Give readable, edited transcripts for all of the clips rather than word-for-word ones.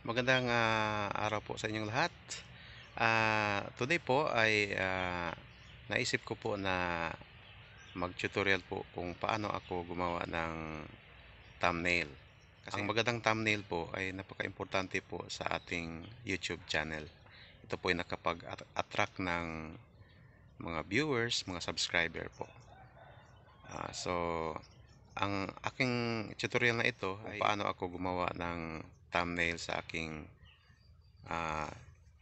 Magandang araw po sa inyong lahat. Today po ay naisip ko po na mag-tutorial po kung paano ako gumawa ng thumbnail. Kasi ang magandang thumbnail po ay napaka-importante po sa ating YouTube channel. Ito po ay nakapag-attract ng mga viewers, mga subscriber po. So, ang aking tutorial na ito ay paano ako gumawa ng thumbnail sa aking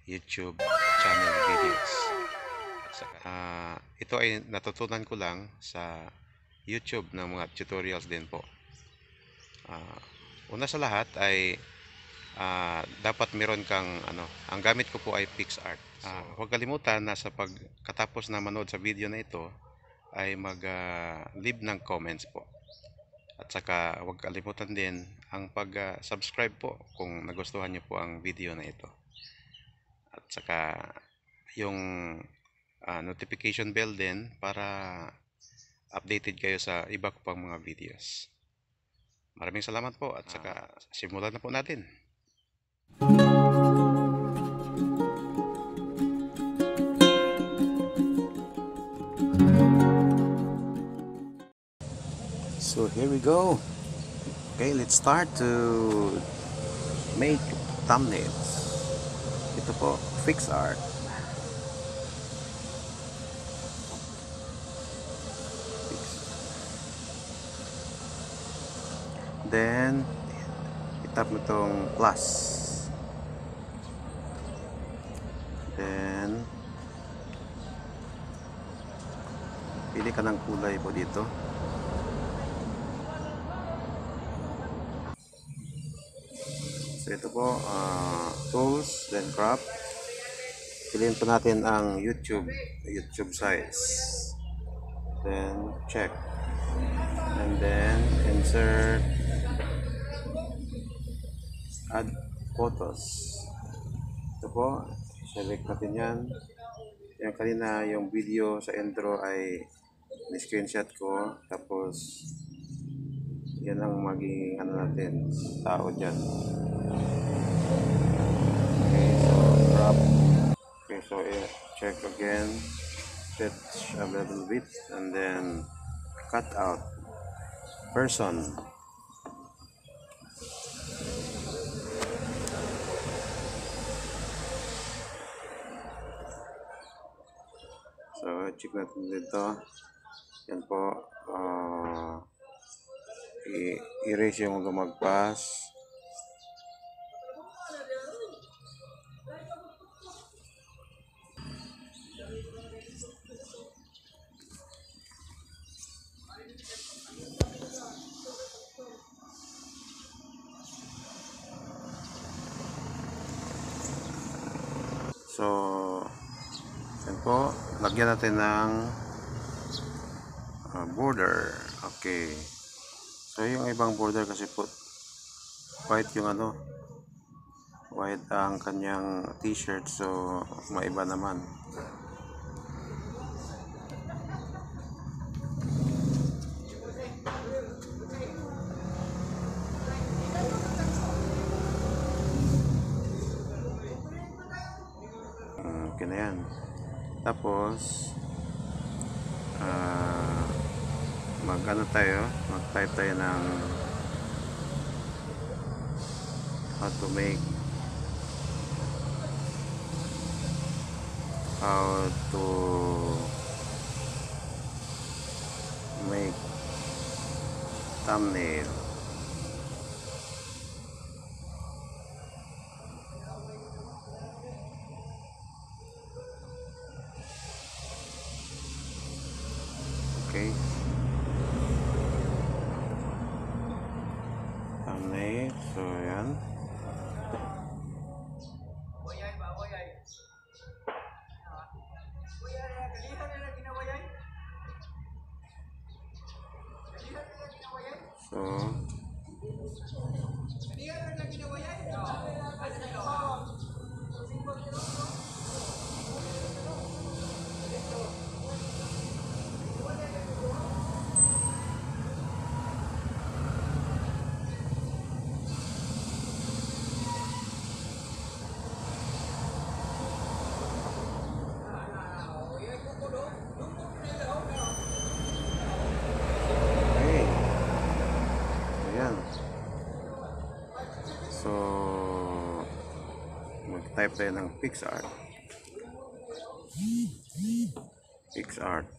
YouTube channel videos. Ito ay natutunan ko lang sa YouTube ng mga tutorials din po. Una sa lahat ay dapat meron kang ang gamit ko po ay PixArt. Huwag kalimutan na sa pagkatapos na manood sa video na ito ay mag-leave ng comments po. At saka huwag kalimutan din ang pag-subscribe po kung nagustuhan niyo po ang video na ito. At saka yung notification bell din para updated kayo sa iba ko pang mga videos. Maraming salamat po at saka simulan na po natin. So here we go. Okay, let's start to make thumbnails. Ito po, PixArt. Then itap mo itong plus. Then pili ka ng kulay po dito. So ito po, tools, then crop. Piliin po natin ang YouTube size. Then check. And then insert, add photos. Ito po, select natin yan. Yan kanina yung video sa intro ay ni-screenshot ko. Tapos yan ang maging natin, tao dyan. Okay, so crop. Okay, so check again, stretch a little bit, and then cut out person. So check natin dito. Yan po, i-erase yung lumagpas. So, yan po, lagyan natin ng border. Okay. So, yung ibang border kasi po, white yung white ang kanyang t-shirt. So, maiba naman. Okay na yan. Tapos mag-type tayo ng how to make thumbnail. Okay. Thumbnail. So, yan. So, Ayan. So, mag-type tayo ng PixArt. PixArt.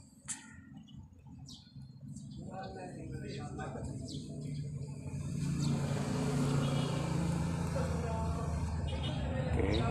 Okay.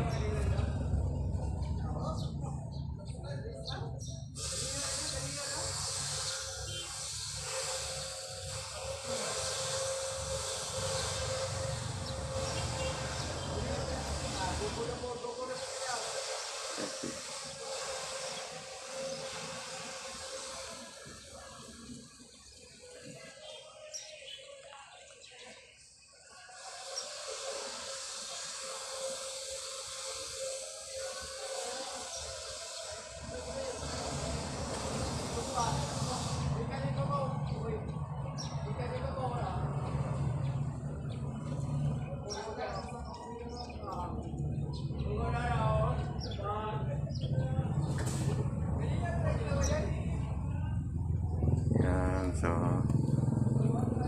Yan, so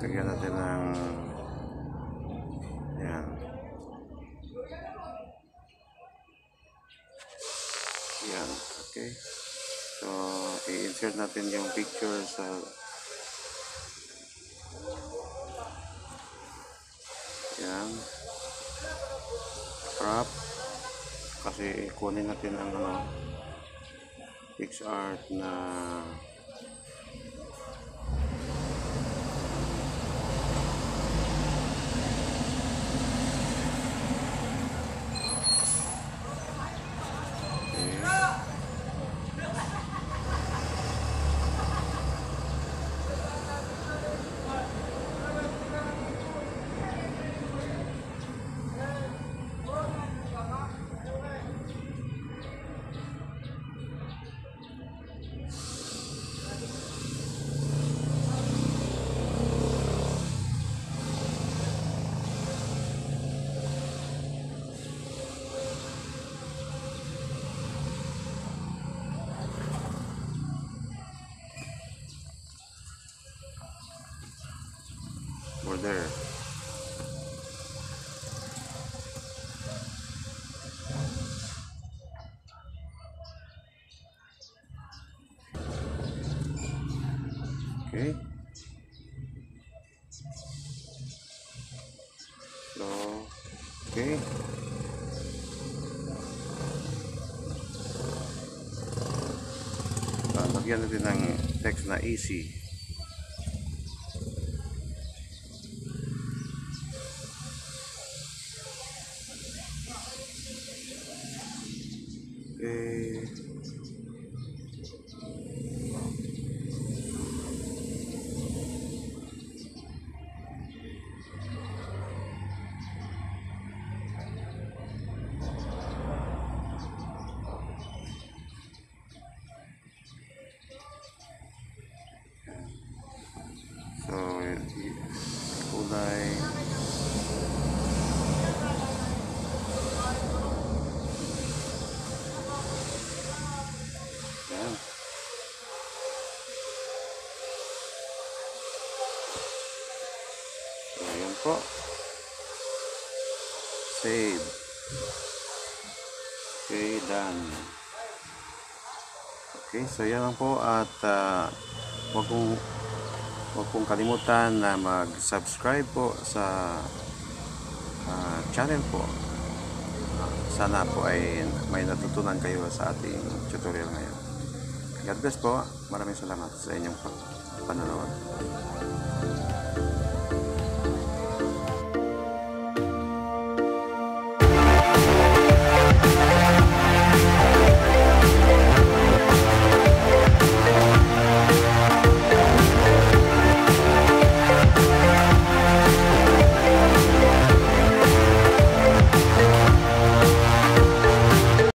lagyan natin ng yan. Yan, okay. So i-insert natin yung picture sa yan, crop, kasi kunin natin ang PixArt na border. Okay. So, okay. Lagyan natin ng text na easy. Okay. So, kulay. Yan. So, yan po. Save. Okay, done. Okay, so yan lang po at wag pong kalimutan na mag-subscribe po sa channel po. Sana po ay may natutunan kayo sa ating tutorial ngayon. God bless po. Maraming salamat sa inyong panonood.